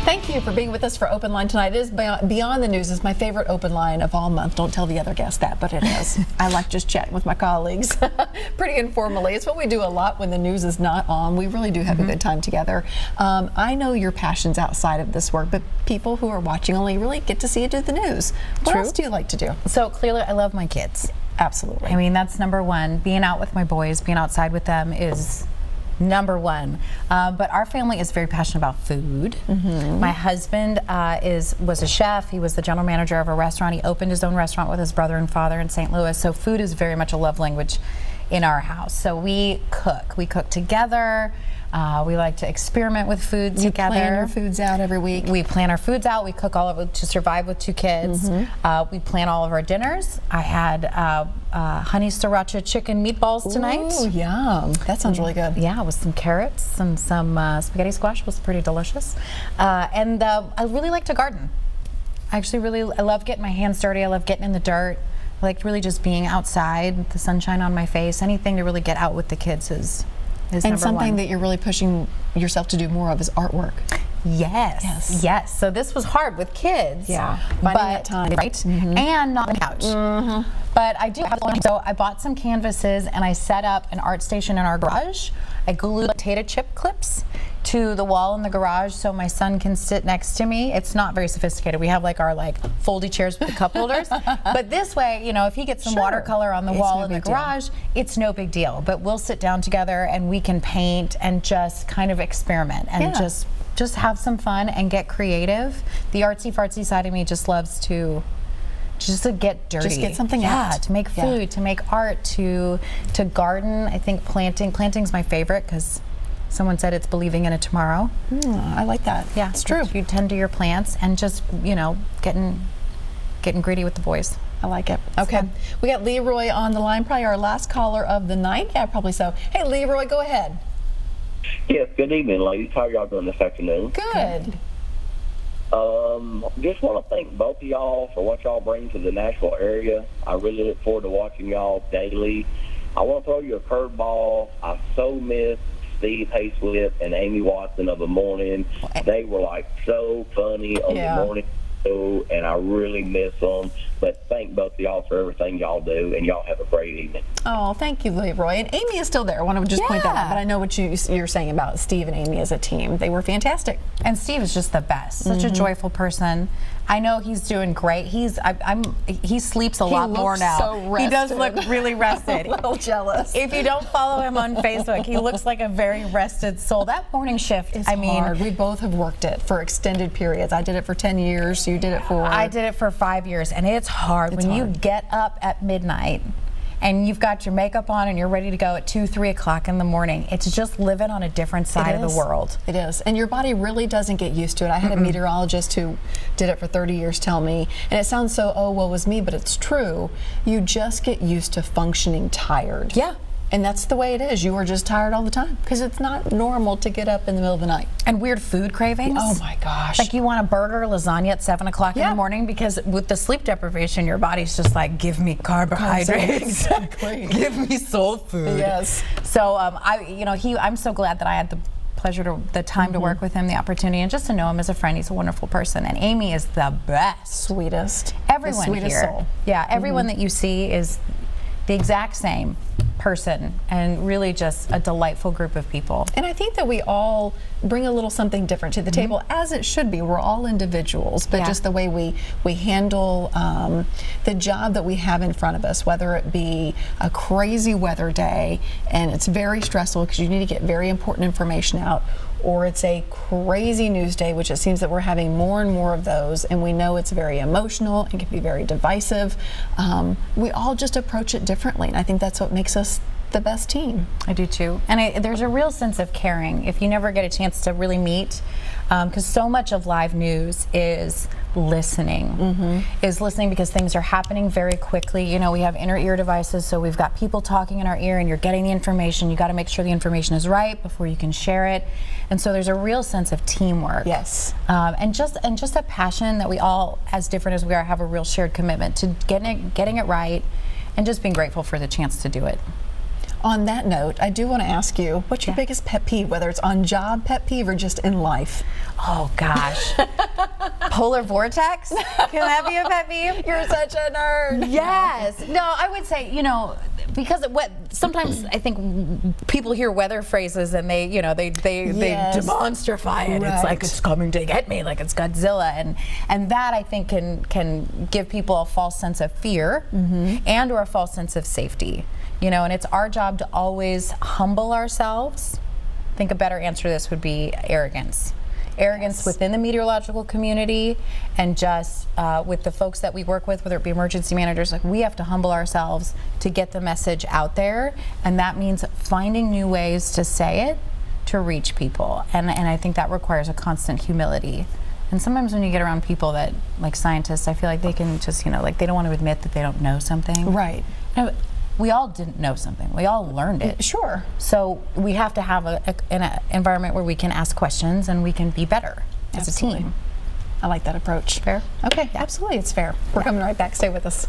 Thank you for being with us for Open Line tonight. It is Beyond the News is my favorite Open Line of all month. Don't tell the other guests that, but it is. I like just chatting with my colleagues pretty informally. It's what we do a lot when the news is not on. We really do have a good time together. I know your passion's outside of this work, but people who are watching only really get to see you do the news. What else do you like to do? So clearly I love my kids. Absolutely. I mean, that's number one. Being out with my boys, being outside with them is number one. But our family is very passionate about food. My husband was a chef. He was the general manager of a restaurant. He opened his own restaurant with his brother and father in St. Louis. So food is very much a love language in our house. So we cook. We cook together. We like to experiment with food together. You plan your foods out every week? We plan our foods out. We cook all of it to survive with 2 kids. We plan all of our dinners. I had honey sriracha chicken meatballs tonight. Oh, yum. That sounds really good. Yeah, with some carrots and some spaghetti squash. Was pretty delicious. And I really like to garden. I love getting my hands dirty. I love getting in the dirt. I like really just being outside, the sunshine on my face. Anything to really get out with the kids is and something that you're really pushing yourself to do more of is artwork. Yes. Yes. So this was hard with kids. Yeah. Finding that time. Right. And not on the couch. But I do have one. So I bought some canvases and I set up an art station in our garage. I glued potato chip clips to the wall in the garage so my son can sit next to me. It's not very sophisticated. We have like our foldy chairs with the cup holders. But this way, you know, if he gets some watercolor on the wall in the garage, it's no big deal. But we'll sit down together and we can paint and just kind of experiment and just have some fun and get creative. The artsy fartsy side of me just loves to get dirty. Just get something out. Yeah, to make food, to make art, to garden. I think planting's my favorite because someone said it's believing in a tomorrow. I like that. Yeah, it's true. You tend to your plants and just, you know, getting greedy with the boys. I like it. Okay. We got Leroy on the line, probably our last caller of the night. Yeah, probably so. Hey, Leroy, go ahead. Yes, good evening, ladies. How are y'all doing this afternoon? Good. Just want to thank both of y'all for what y'all bring to the Nashville area. I really look forward to watching y'all daily. I want to throw you a curveball. I so miss Steve Hayswip and Amy Watson of the morning. They were like so funny on the morning show, and I really miss them. But thank both of y'all for everything y'all do, and y'all have a great evening. Oh, thank you, Leroy. And Amy is still there. I want to just point that out. But I know what you're saying about Steve and Amy as a team. They were fantastic. And Steve is just the best. Such a joyful person. I know he's doing great. He sleeps a lot more now. So rested. He does look really rested. I'm a little jealous. If you don't follow him on Facebook, he looks like a very rested soul. That morning shift is hard. We both have worked it for extended periods. I did it for 10 years. You did it for... I did it for 5 years, and it's hard when you get up at midnight and you've got your makeup on and you're ready to go at 2, 3 o'clock in the morning. It's just living on a different side of the world. It is. And your body really doesn't get used to it. I had a meteorologist who did it for 30 years tell me, and it sounds so, oh, well, it was me, but it's true. You just get used to functioning tired. Yeah. And that's the way it is. You are just tired all the time because it's not normal to get up in the middle of the night. And weird food cravings. Oh my gosh. Like you want a burger or lasagna at 7 o'clock in the morning because with the sleep deprivation, your body's just like, give me carbohydrates. Exactly. Give me soul food. Yes. So I'm so glad that I had the time to work with him, the opportunity, and just to know him as a friend. He's a wonderful person, and Amy is the best, sweetest. Everyone the sweetest here, soul. Yeah, everyone that you see is the exact same person, and really just a delightful group of people. And I think that we all bring a little something different to the table, as it should be. We're all individuals, but just the way we handle the job that we have in front of us, whether it be a crazy weather day and it's very stressful because you need to get very important information out, or it's a crazy news day, which it seems that we're having more and more of those, and we know it's very emotional and can be very divisive. We all just approach it differently, and I think that's what makes us the best team. I do too. And there's a real sense of caring if you never get a chance to really meet, because so much of live news is listening, because things are happening very quickly. You know, we have inner ear devices, so we've got people talking in our ear and you're getting the information. You got to make sure the information is right before you can share it. And so there's a real sense of teamwork. Yes. And just a passion that we all, as different as we are, have a real shared commitment to getting it right and just being grateful for the chance to do it. On that note, I do want to ask you, what's your biggest pet peeve, whether it's on job pet peeve or just in life? Oh gosh. Polar vortex? Can that be a pet peeve? You're such a nerd. Yes. No, I would say, you know, because sometimes I think people hear weather phrases and they, you know, they demonstrify it. Right. It's like it's coming to get me, like it's Godzilla, and that I think can give people a false sense of fear and or a false sense of safety. You know, and it's our job to always humble ourselves. I think a better answer to this would be arrogance. Arrogance within the meteorological community, and just with the folks that we work with, whether it be emergency managers, like we have to humble ourselves to get the message out there, and that means finding new ways to say it, to reach people, and I think that requires a constant humility. And sometimes when you get around people that, like scientists, I feel like they can just, you know, like they don't want to admit that they don't know something. Right. No, we all didn't know something. We all learned it. Sure. So we have to have an environment where we can ask questions and we can be better as a team. I like that approach. Fair? Okay, absolutely, it's fair. We're coming right back. Stay with us.